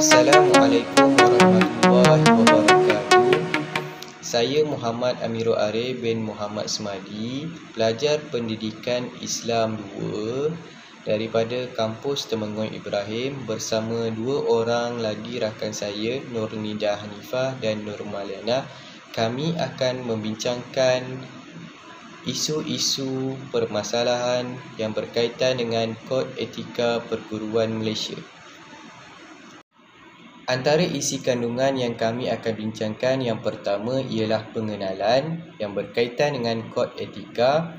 Assalamualaikum warahmatullahi wabarakatuh. Saya Muhammad Amirul Arif bin Muhammad Smadi, pelajar Pendidikan Islam 2 daripada kampus Temenggong Ibrahim bersama dua orang lagi rakan saya, Nurnidah Hanifah dan Nurmaliana. Kami akan membincangkan isu-isu permasalahan yang berkaitan dengan Kod Etika Perguruan Malaysia. Antara isi kandungan yang kami akan bincangkan, yang pertama ialah pengenalan yang berkaitan dengan kod etika.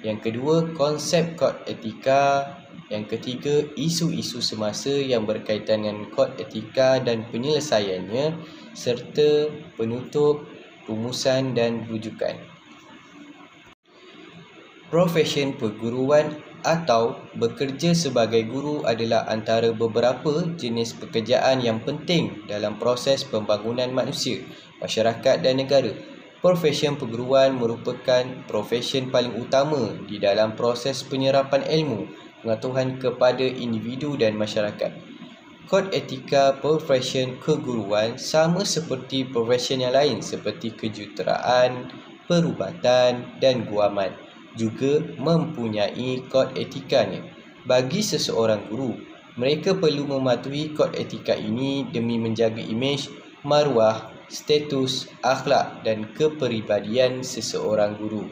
Yang kedua, konsep kod etika. Yang ketiga, isu-isu semasa yang berkaitan dengan kod etika dan penyelesaiannya, serta penutup, rumusan dan rujukan. Profesyen perguruan atau bekerja sebagai guru adalah antara beberapa jenis pekerjaan yang penting dalam proses pembangunan manusia, masyarakat dan negara. Profesyen perguruan merupakan profesyen paling utama di dalam proses penyerapan ilmu, pengetahuan kepada individu dan masyarakat. Kod etika profesyen keguruan sama seperti profesyen yang lain seperti kejuruteraan, perubatan dan guaman, juga mempunyai kod etikanya. Bagi seseorang guru, mereka perlu mematuhi kod etika ini demi menjaga imej, maruah, status, akhlak dan kepribadian seseorang guru.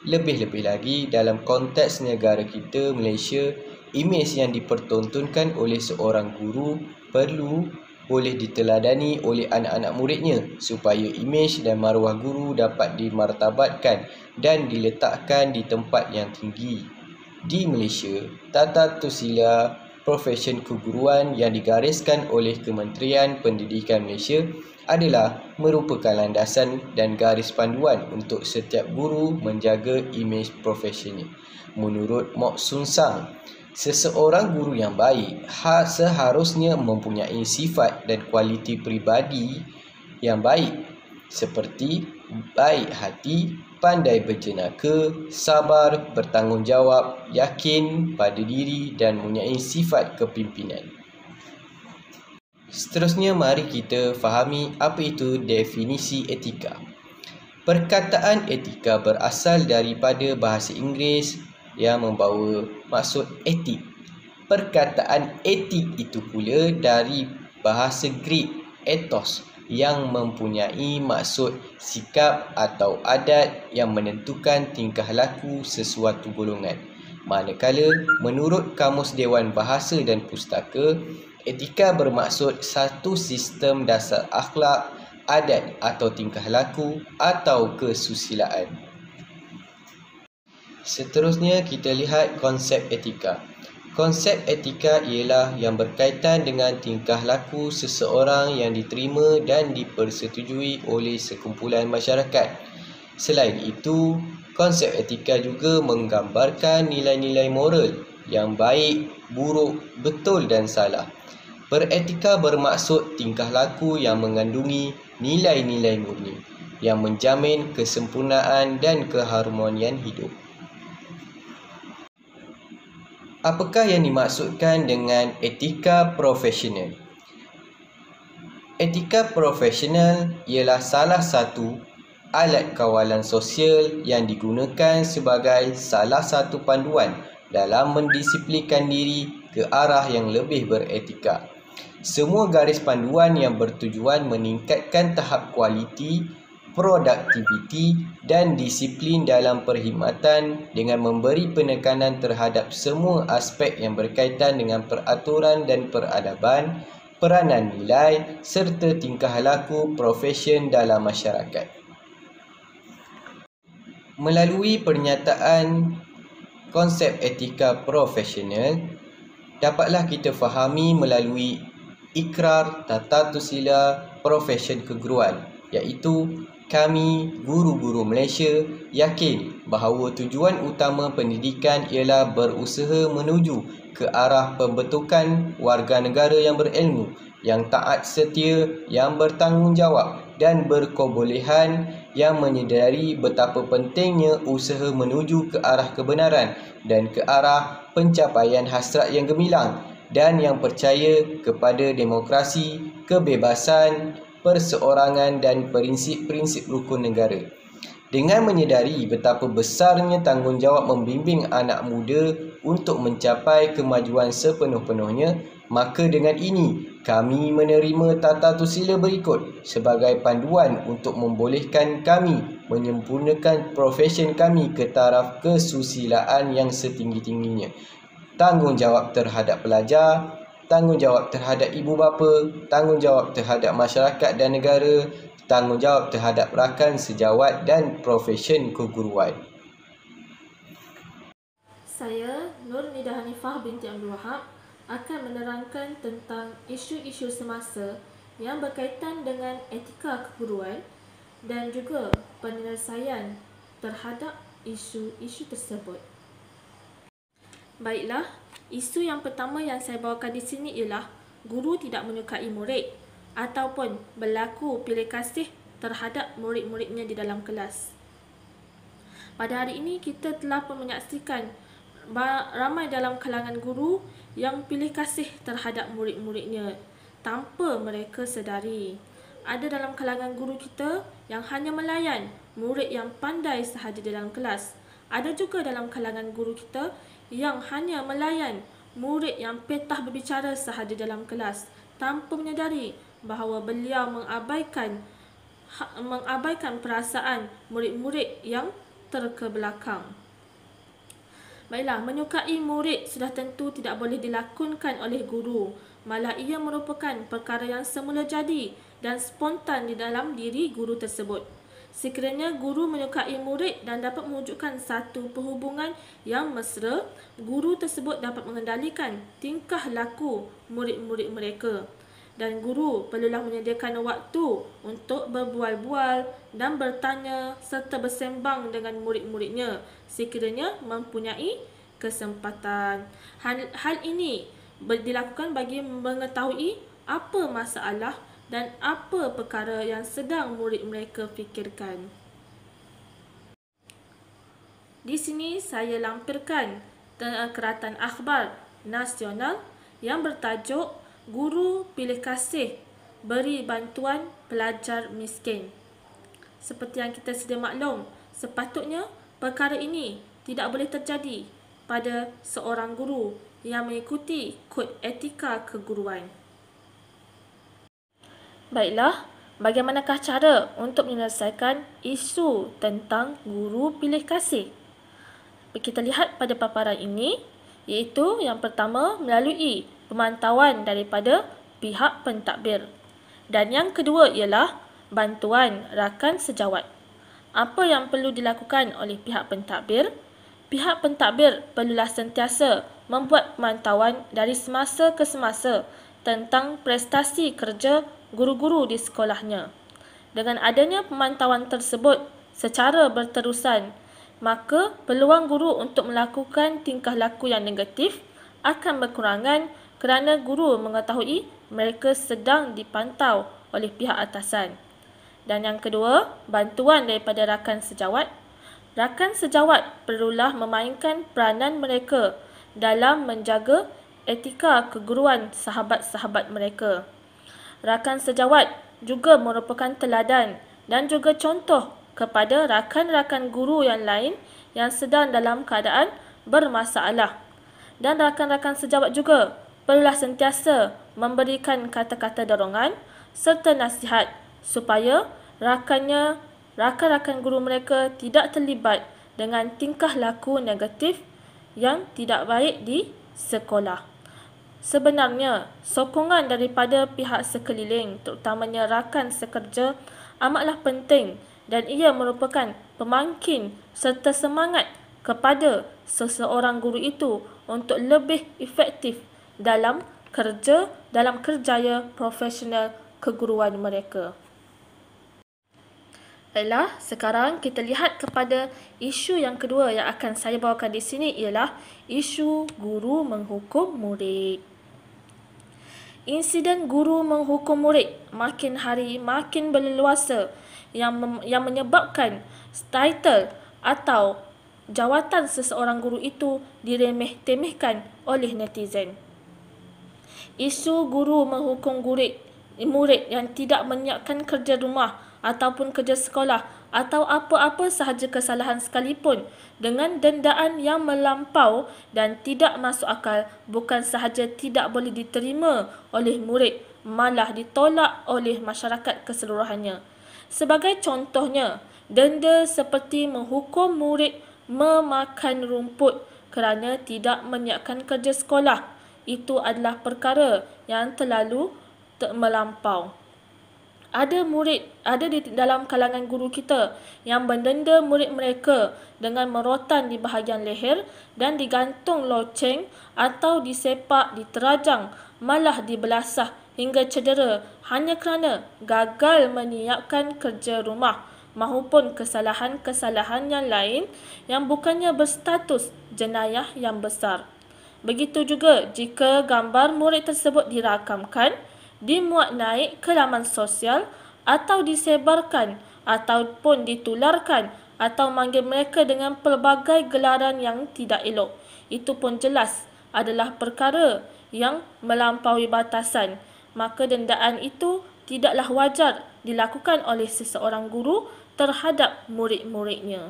Lebih-lebih lagi dalam konteks negara kita, Malaysia, imej yang dipertontonkan oleh seorang guru perlu boleh diteladani oleh anak-anak muridnya supaya imej dan maruah guru dapat dimartabatkan dan diletakkan di tempat yang tinggi. Di Malaysia, tata tusila profesyen keguruan yang digariskan oleh Kementerian Pendidikan Malaysia adalah merupakan landasan dan garis panduan untuk setiap guru menjaga imej profesionnya. Menurut Mok Sun Sang, seseorang guru yang baik seharusnya mempunyai sifat dan kualiti peribadi yang baik seperti baik hati, pandai berjenaka, sabar, bertanggungjawab, yakin pada diri dan mempunyai sifat kepimpinan. Seterusnya, mari kita fahami apa itu definisi etika. Perkataan etika berasal daripada bahasa Inggeris yang membawa maksud etik. Perkataan etik itu pula dari bahasa Greek ethos yang mempunyai maksud sikap atau adat yang menentukan tingkah laku sesuatu golongan. Manakala menurut Kamus Dewan Bahasa dan Pustaka, etika bermaksud satu sistem dasar akhlak, adat atau tingkah laku atau kesusilaan. Seterusnya kita lihat konsep etika. Konsep etika ialah yang berkaitan dengan tingkah laku seseorang yang diterima dan dipersetujui oleh sekumpulan masyarakat. Selain itu, konsep etika juga menggambarkan nilai-nilai moral yang baik, buruk, betul dan salah. Beretika bermaksud tingkah laku yang mengandungi nilai-nilai murni yang menjamin kesempurnaan dan keharmonian hidup. Apakah yang dimaksudkan dengan etika profesional? Etika profesional ialah salah satu alat kawalan sosial yang digunakan sebagai salah satu panduan dalam mendisiplinkan diri ke arah yang lebih beretika. Semua garis panduan yang bertujuan meningkatkan tahap kualiti, produktiviti dan disiplin dalam perkhidmatan dengan memberi penekanan terhadap semua aspek yang berkaitan dengan peraturan dan peradaban, peranan nilai serta tingkah laku profesyen dalam masyarakat. Melalui pernyataan konsep etika profesional, dapatlah kita fahami melalui ikrar tata tusila profesyen keguruan, iaitu kami, guru-guru Malaysia, yakin bahawa tujuan utama pendidikan ialah berusaha menuju ke arah pembentukan warga negara yang berilmu, yang taat setia, yang bertanggungjawab dan berkebolehan, yang menyedari betapa pentingnya usaha menuju ke arah kebenaran dan ke arah pencapaian hasrat yang gemilang dan yang percaya kepada demokrasi, kebebasan, perseorangan dan prinsip-prinsip rukun negara. Dengan menyedari betapa besarnya tanggungjawab membimbing anak muda untuk mencapai kemajuan sepenuh-penuhnya, maka dengan ini kami menerima tata susila berikut sebagai panduan untuk membolehkan kami menyempurnakan profesen kami ke taraf kesusilaan yang setinggi-tingginya. Tanggungjawab terhadap pelajar, tanggungjawab terhadap ibu bapa, tanggungjawab terhadap masyarakat dan negara, tanggungjawab terhadap rakan sejawat dan profesen keguruan. Saya, Nur Nida Hanifah binti Abdul Wahab, akan menerangkan tentang isu-isu semasa yang berkaitan dengan etika keguruan dan juga penyelesaian terhadap isu-isu tersebut. Baiklah, isu yang pertama yang saya bawakan di sini ialah guru tidak menyukai murid ataupun berlaku pilih kasih terhadap murid-muridnya di dalam kelas. Pada hari ini kita telah pun menyaksikan ramai dalam kalangan guru yang pilih kasih terhadap murid-muridnya tanpa mereka sedari. Ada dalam kalangan guru kita yang hanya melayan murid yang pandai sahaja di dalam kelas. Ada juga dalam kalangan guru kita yang hanya melayan murid yang petah berbicara sahaja dalam kelas tanpa menyedari bahawa beliau mengabaikan perasaan murid-murid yang terkebelakang. Baiklah, menyukai murid sudah tentu tidak boleh dilakonkan oleh guru. Malah ia merupakan perkara yang semula jadi dan spontan di dalam diri guru tersebut. Sekiranya guru menyukai murid dan dapat mewujudkan satu perhubungan yang mesra, guru tersebut dapat mengendalikan tingkah laku murid-murid mereka. Dan guru perlulah menyediakan waktu untuk berbual-bual dan bertanya serta bersembang dengan murid-muridnya sekiranya mempunyai kesempatan. Hal ini dilakukan bagi mengetahui apa masalah dan apa perkara yang sedang murid mereka fikirkan. Di sini saya lampirkan keratan akhbar nasional yang bertajuk Guru Pilih Kasih Beri Bantuan Pelajar Miskin. Seperti yang kita sedia maklum, sepatutnya perkara ini tidak boleh terjadi pada seorang guru yang mengikuti kod etika keguruan. Baiklah, bagaimanakah cara untuk menyelesaikan isu tentang guru pilih kasih? Kita lihat pada paparan ini, iaitu yang pertama melalui pemantauan daripada pihak pentadbir. Dan yang kedua ialah bantuan rakan sejawat. Apa yang perlu dilakukan oleh pihak pentadbir? Pihak pentadbir perlulah sentiasa membuat pemantauan dari semasa ke semasa tentang prestasi kerja guru-guru di sekolahnya. Dengan adanya pemantauan tersebut secara berterusan, maka peluang guru untuk melakukan tingkah laku yang negatif akan berkurangan kerana guru mengetahui mereka sedang dipantau oleh pihak atasan. Dan yang kedua, bantuan daripada rakan sejawat. Rakan sejawat perlulah memainkan peranan mereka dalam menjaga etika keguruan sahabat-sahabat mereka. Rakan sejawat juga merupakan teladan dan juga contoh kepada rakan-rakan guru yang lain yang sedang dalam keadaan bermasalah. Dan rakan-rakan sejawat juga perlulah sentiasa memberikan kata-kata dorongan serta nasihat supaya rakan-rakan guru mereka tidak terlibat dengan tingkah laku negatif yang tidak baik di sekolah. Sebenarnya, sokongan daripada pihak sekeliling, terutamanya rakan sekerja, amatlah penting dan ia merupakan pemangkin serta semangat kepada seseorang guru itu untuk lebih efektif dalam kerjaya profesional keguruan mereka. Baiklah, sekarang kita lihat kepada isu yang kedua yang akan saya bawakan di sini ialah isu guru menghukum murid. Insiden guru menghukum murid makin hari makin berleluasa yang menyebabkan title atau jawatan seseorang guru itu diremeh-temehkan oleh netizen. Isu guru menghukum murid yang tidak menyiapkan kerja rumah ataupun kerja sekolah atau apa-apa sahaja kesalahan sekalipun dengan dendaan yang melampau dan tidak masuk akal bukan sahaja tidak boleh diterima oleh murid, malah ditolak oleh masyarakat keseluruhannya. Sebagai contohnya, denda seperti menghukum murid memakan rumput kerana tidak menyiapkan kerja sekolah, itu adalah perkara yang terlalu melampau. Ada di dalam kalangan guru kita yang mendenda murid mereka dengan merotan di bahagian leher dan digantung loceng atau disepak, diterajang, malah dibelasah hingga cedera hanya kerana gagal menyiapkan kerja rumah maupun kesalahan-kesalahan yang lain yang bukannya berstatus jenayah yang besar. Begitu juga jika gambar murid tersebut dirakamkan, dimuat naik ke laman sosial atau disebarkan ataupun ditularkan atau manggil mereka dengan pelbagai gelaran yang tidak elok. Itu pun jelas adalah perkara yang melampaui batasan. Maka dendaan itu tidaklah wajar dilakukan oleh seseorang guru terhadap murid-muridnya.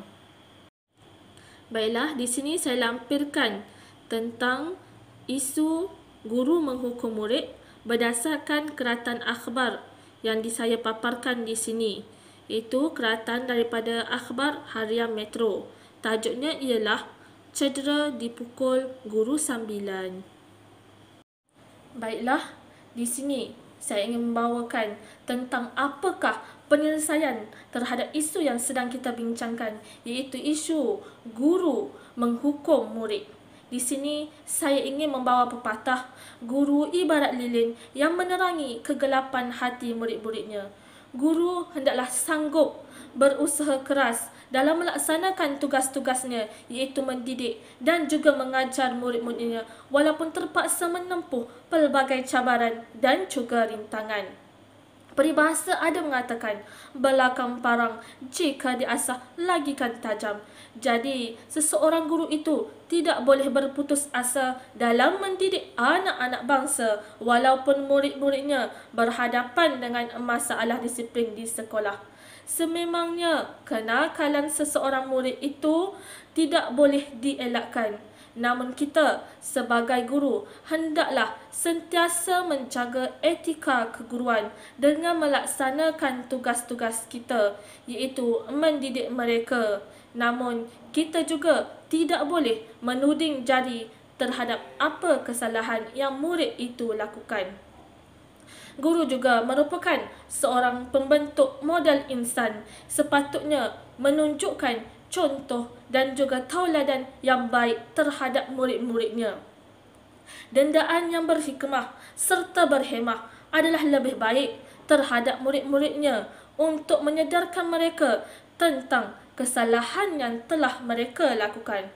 Baiklah, di sini saya lampirkan tentang isu guru menghukum murid berdasarkan keratan akhbar yang saya paparkan di sini, iaitu keratan daripada Akhbar Harian Metro. Tajuknya ialah Cedera dipukul guru sambilan. Baiklah, di sini saya ingin membawakan tentang apakah penyelesaian terhadap isu yang sedang kita bincangkan, iaitu isu guru menghukum murid. Di sini saya ingin membawa pepatah, guru ibarat lilin yang menerangi kegelapan hati murid-muridnya. Guru hendaklah sanggup berusaha keras dalam melaksanakan tugas-tugasnya, iaitu mendidik dan juga mengajar murid-muridnya walaupun terpaksa menempuh pelbagai cabaran dan juga rintangan. Peribahasa ada mengatakan, belakang parang jika diasah lagikan tajam. Jadi, seseorang guru itu tidak boleh berputus asa dalam mendidik anak-anak bangsa walaupun murid-muridnya berhadapan dengan masalah disiplin di sekolah. Sememangnya, kenakalan seseorang murid itu tidak boleh dielakkan. Namun kita sebagai guru hendaklah sentiasa menjaga etika keguruan dengan melaksanakan tugas-tugas kita, iaitu mendidik mereka. Namun kita juga tidak boleh menuding jari terhadap apa kesalahan yang murid itu lakukan. Guru juga merupakan seorang pembentuk modal insan, sepatutnya menunjukkan contoh dan juga tauladan yang baik terhadap murid-muridnya. Dendaan yang berhikmah serta berhemah adalah lebih baik terhadap murid-muridnya untuk menyedarkan mereka tentang kesalahan yang telah mereka lakukan.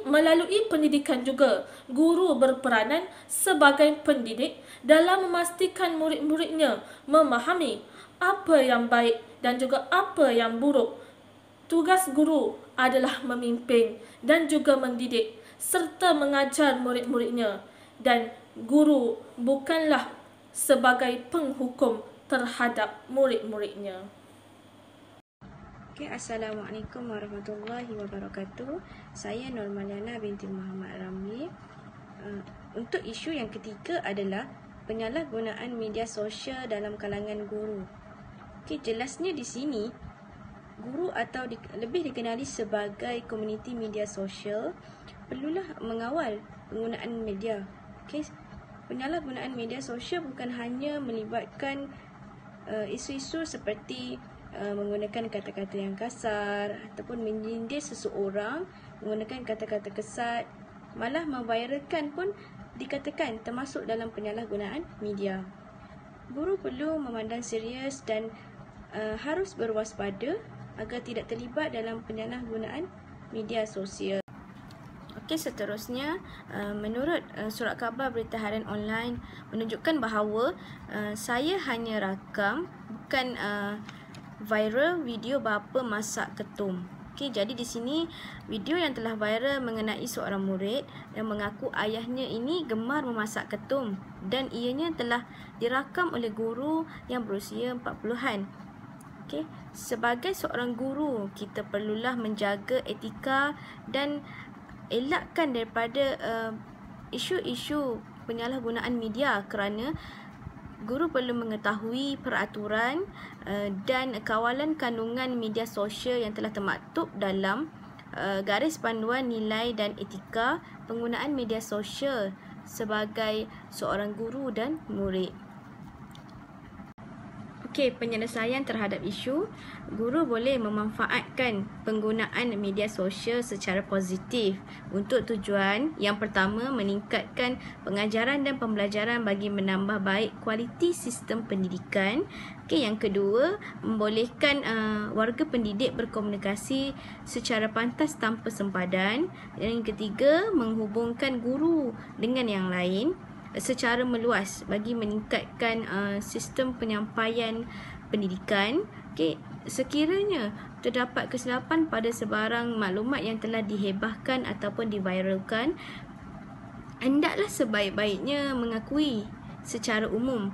Melalui pendidikan juga, guru berperanan sebagai pendidik dalam memastikan murid-muridnya memahami apa yang baik dan juga apa yang buruk. Tugas guru adalah memimpin dan juga mendidik serta mengajar murid-muridnya, dan guru bukanlah sebagai penghukum terhadap murid-muridnya. Okay, Assalamualaikum warahmatullahi wabarakatuh. Saya Nurmaliana binti Muhammad Ramli. Untuk isu yang ketiga adalah penyalahgunaan media sosial dalam kalangan guru. Okay, jelasnya di sini, guru atau lebih dikenali sebagai komuniti media sosial perlulah mengawal penggunaan media. Okay, penyalahgunaan media sosial bukan hanya melibatkan isu-isu seperti menggunakan kata-kata yang kasar ataupun menyindir seseorang, menggunakan kata-kata kesat, malah memviralkan pun dikatakan termasuk dalam penyalahgunaan media. Guru perlu memandang serius dan harus berwaspada agar tidak terlibat dalam penyalahgunaan media sosial. Okey, seterusnya, menurut surat khabar berita harian online menunjukkan bahawa saya hanya rakam, bukan viral video bapa masak ketum. Okey, jadi di sini video yang telah viral mengenai seorang murid yang mengaku ayahnya ini gemar memasak ketum dan ianya telah dirakam oleh guru yang berusia 40-an. Okey, sebagai seorang guru, kita perlulah menjaga etika dan elakkan daripada isu-isu penyalahgunaan media, kerana guru perlu mengetahui peraturan dan kawalan kandungan media sosial yang telah termaktub dalam garis panduan nilai dan etika penggunaan media sosial sebagai seorang guru dan murid. Okey, penyelesaian terhadap isu, guru boleh memanfaatkan penggunaan media sosial secara positif untuk tujuan yang pertama, meningkatkan pengajaran dan pembelajaran bagi menambah baik kualiti sistem pendidikan. Okey, yang kedua, membolehkan warga pendidik berkomunikasi secara pantas tanpa sempadan. Dan yang ketiga, menghubungkan guru dengan yang lain secara meluas bagi meningkatkan sistem penyampaian pendidikan. Okey, sekiranya terdapat kesilapan pada sebarang maklumat yang telah dihebahkan ataupun diviralkan, hendaklah sebaik-baiknya mengakui secara umum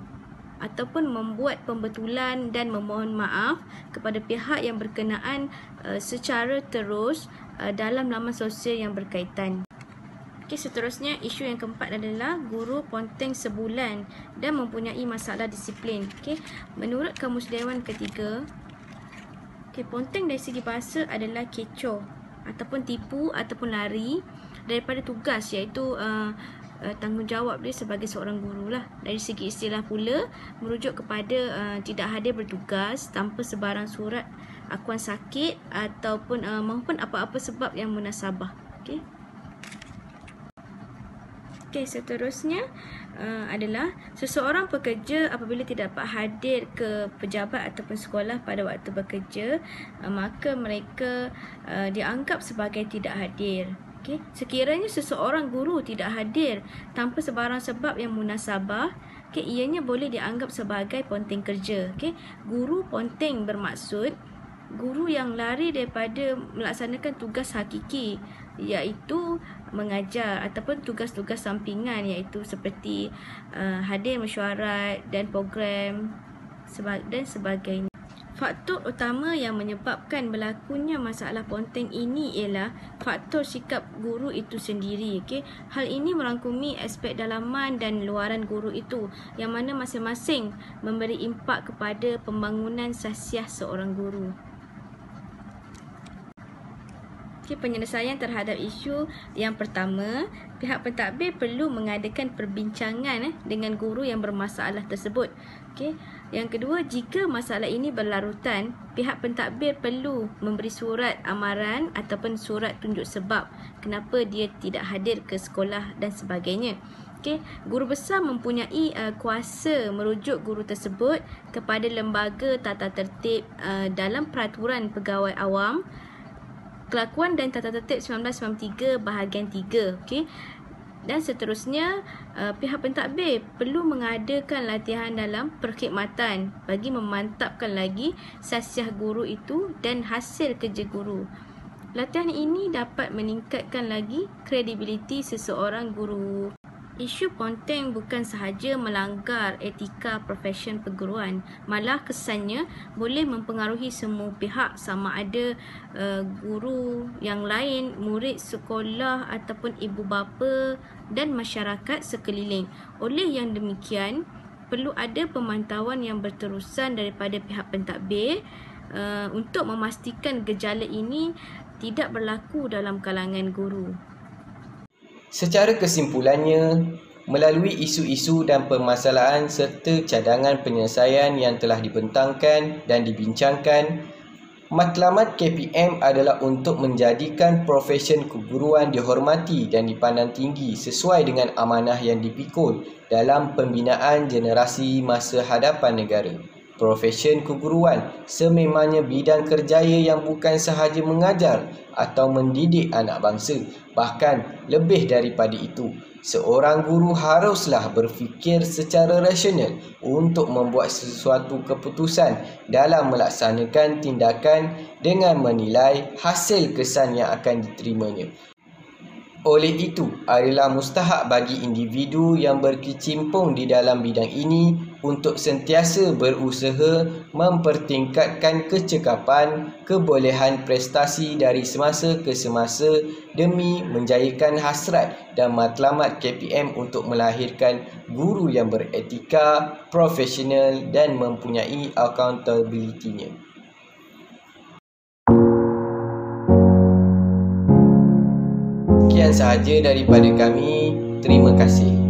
ataupun membuat pembetulan dan memohon maaf kepada pihak yang berkenaan secara terus dalam laman sosial yang berkaitan. Okey, seterusnya isu yang keempat adalah guru ponteng sebulan dan mempunyai masalah disiplin. Okey, menurut Kamus Dewan ketiga, ponteng dari segi bahasa adalah kecoh ataupun tipu ataupun lari daripada tugas, iaitu tanggungjawab dia sebagai seorang guru lah. Dari segi istilah pula, merujuk kepada tidak hadir bertugas tanpa sebarang surat akuan sakit ataupun maupun apa-apa sebab yang munasabah. Okey, seterusnya adalah seseorang pekerja apabila tidak dapat hadir ke pejabat ataupun sekolah pada waktu bekerja, maka mereka dianggap sebagai tidak hadir. Okey, sekiranya seseorang guru tidak hadir tanpa sebarang sebab yang munasabah, ianya boleh dianggap sebagai ponteng kerja. Guru ponteng bermaksud guru yang lari daripada melaksanakan tugas hakiki, iaitu mengajar, ataupun tugas-tugas sampingan, iaitu seperti hadir mesyuarat dan program dan sebagainya. Faktor utama yang menyebabkan berlakunya masalah ponteng ini ialah faktor sikap guru itu sendiri. Hal ini merangkumi aspek dalaman dan luaran guru itu, yang mana masing-masing memberi impak kepada pembangunan sahsiah seorang guru. Penyelesaian terhadap isu yang pertama, pihak pentadbir perlu mengadakan perbincangan dengan guru yang bermasalah tersebut. Yang kedua, jika masalah ini berlarutan, pihak pentadbir perlu memberi surat amaran ataupun surat tunjuk sebab kenapa dia tidak hadir ke sekolah dan sebagainya. Guru besar mempunyai kuasa merujuk guru tersebut kepada lembaga tata tertib dalam Peraturan Pegawai Awam Kelakuan dan Tata Tertib 1993 bahagian 3. Dan seterusnya, pihak pentadbir perlu mengadakan latihan dalam perkhidmatan bagi memantapkan lagi sahsiah guru itu dan hasil kerja guru. Latihan ini dapat meningkatkan lagi kredibiliti seseorang guru. Isu ponteng bukan sahaja melanggar etika profesion perguruan, malah kesannya boleh mempengaruhi semua pihak, sama ada guru yang lain, murid sekolah ataupun ibu bapa dan masyarakat sekeliling. Oleh yang demikian, perlu ada pemantauan yang berterusan daripada pihak pentadbir untuk memastikan gejala ini tidak berlaku dalam kalangan guru. Secara kesimpulannya, melalui isu-isu dan permasalahan serta cadangan penyelesaian yang telah dibentangkan dan dibincangkan, matlamat KPM adalah untuk menjadikan profesion keguruan dihormati dan dipandang tinggi sesuai dengan amanah yang dipikul dalam pembinaan generasi masa hadapan negara. profesen keguruan sememangnya bidang kerjaya yang bukan sahaja mengajar atau mendidik anak bangsa. Bahkan lebih daripada itu, seorang guru haruslah berfikir secara rasional untuk membuat sesuatu keputusan dalam melaksanakan tindakan dengan menilai hasil kesan yang akan diterimanya. Oleh itu, adalah mustahak bagi individu yang berkecimpung di dalam bidang ini untuk sentiasa berusaha mempertingkatkan kecekapan, kebolehan prestasi dari semasa ke semasa demi menjayakan hasrat dan matlamat KPM untuk melahirkan guru yang beretika, profesional dan mempunyai accountability-nya. Sekian sahaja daripada kami. Terima kasih.